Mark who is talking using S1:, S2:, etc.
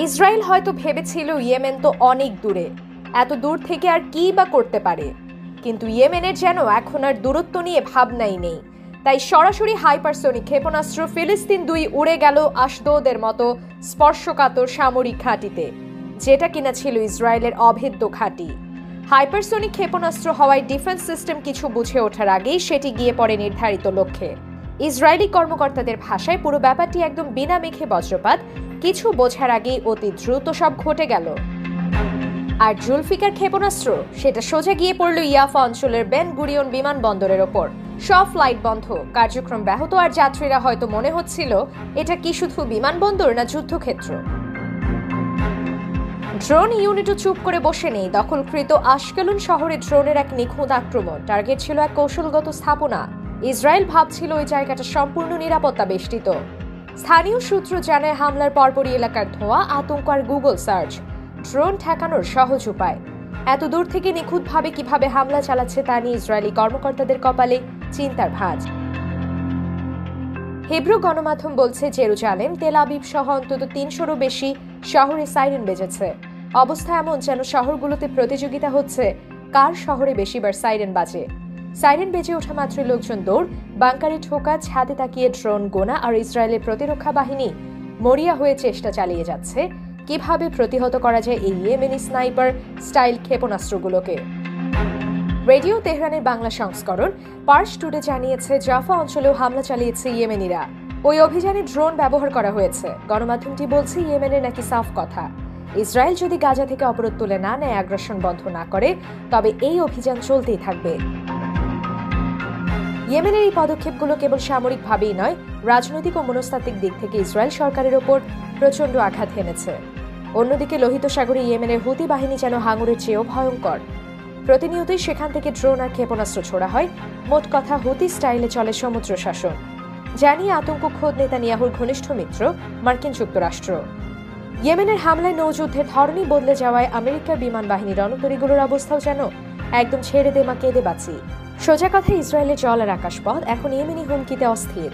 S1: Israel হয়তো ভেবেছিল Yemen তো অনেক দূরে, এত দূর থেকে আর কি বা করতে পারে, কিন্তু ইয়েমেনের যেন এখন আর দূরত্ব নিয়ে ভাবনাই নেই। তাই সরাসরি হাইপারসোনিক ক্ষেপণাস্ত্র ফিলিস্তিন 2 উড়ে গেল আশদোদের মতো স্পর্শকাতর সামরিক ঘাঁটিতে, যেটা কিনা ছিল ইসরায়েলের অভেদ্য ঘাঁটি। হাইপারসোনিক ক্ষেপণাস্ত্র হওয়ায় ডিফেন্স সিস্টেম কিছু বুঝে ওঠার আগেই সেটি গিয়ে পড়ে নির্ধারিত লক্ষ্যে। ইসরায়েলি কর্মকর্তাদের ভাষায় পুরো ব্যাপারটি একদম বিনা মেঘে বজ্রপাত, কিছু বোঝার আগেই অতি দ্রুত সব ঘটে গেল। আর জুলফিকার ক্ষেপণাস্ত্র সেটা সোজা গিয়ে পড়ল ইয়াফা অঞ্চলের বেন গুরিয়ন বিমানবন্দরের ওপর। সব ফ্লাইট বন্ধ, কার্যক্রম ব্যাহত, আর যাত্রীরা হয়তো মনে হচ্ছিল এটা কি শুধু বিমানবন্দর না যুদ্ধক্ষেত্র। ড্রোন ইউনিটও চুপ করে বসে নেই। দখলকৃত আশকেলন শহরে ড্রোনের এক নিখুঁত আক্রমণ। টার্গেট ছিল এক কৌশলগত স্থাপনা। ইসরায়েল ভাবছিল ওই জায়গাটা সম্পূর্ণ নিরাপত্তা বেষ্টিত। স্থানীয় সূত্র জানায় হামলার পরপরই এলাকার ধোঁয়া, আতঙ্ক আর গুগল সার্চ। ড্রোন ঠেকানোর সহজ উপায়। এত দূর থেকে নিখুঁতভাবে কিভাবে হামলা চালাচ্ছে তা নিয়ে ইসরায়েলি কর্মকর্তাদের কপালে চিন্তার ভাঁজ। হিব্রু গণমাধ্যম বলছে জেরুজালেম, তেল আবিব সহ অন্তত 300-রও বেশি শহরে সাইরেন বেজেছে। অবস্থা এমন যেন শহরগুলোতে প্রতিযোগিতা হচ্ছে কার শহরে বেশিবার সাইরেন বাজে। সাইরেন বেজে ওঠা মাত্রই লোকজন দৌড়, বাংকারে ঠোকা, ছাদে তাকিয়ে ড্রোন গোনা, আর ইসরায়েলের প্রতিরক্ষা বাহিনী মরিয়া হয়ে চেষ্টা চালিয়ে যাচ্ছে কিভাবে প্রতিহত করা যায় এই ইয়েমেনি স্নাইপার স্টাইল ক্ষেপণাস্ত্রগুলোকে। রেডিও তেহরানের বাংলা সংস্করণ পার্স টুডে জানিয়েছে জাফা অঞ্চলেও হামলা চালিয়েছে ইয়েমেনিরা। ওই অভিযানে ড্রোন ব্যবহার করা হয়েছে। গণমাধ্যমটি বলছে ইয়েমেনের নাকি সাফ কথা, ইসরায়েল যদি গাজা থেকে অবরোধ তুলে না নেয়, আগ্রাসন বন্ধ না করে, তবে এই অভিযান চলতেই থাকবে। ইয়েমেনের এই পদক্ষেপগুলো কেবল সামরিকভাবেই নয়, রাজনৈতিক ও মনস্তাত্ত্বিক দিক থেকে ইসরায়েল সরকারের ওপর প্রচণ্ড আঘাত হেনেছে। অন্যদিকে লোহিত সাগরে ইয়েমেনের হুতি বাহিনী যেন হাঙরের চেয়েও ভয়ঙ্কর। প্রতিনিয়তই সেখান থেকে ড্রোন আর ক্ষেপণাস্ত্র ছোড়া হয়। মোট কথা, হুতি স্টাইলে চলে সমুদ্র শাসন, জানিয়ে আতঙ্ক খোদ নেতানিয়াহুর ঘনিষ্ঠ মিত্র মার্কিন যুক্তরাষ্ট্র। ইয়েমেনের হামলায় নৌযুদ্ধের ধরনই বদলে যাওয়ায় আমেরিকার বিমান বাহিনীর রণতরীগুলোর অবস্থাও যেন একদম ছেড়ে দে মা কেঁদে বাঁচি। সোজা কথা, ইসরায়েলের জল আর আকাশপথ এখন ইয়েমেনি হুমকিতে অস্থির।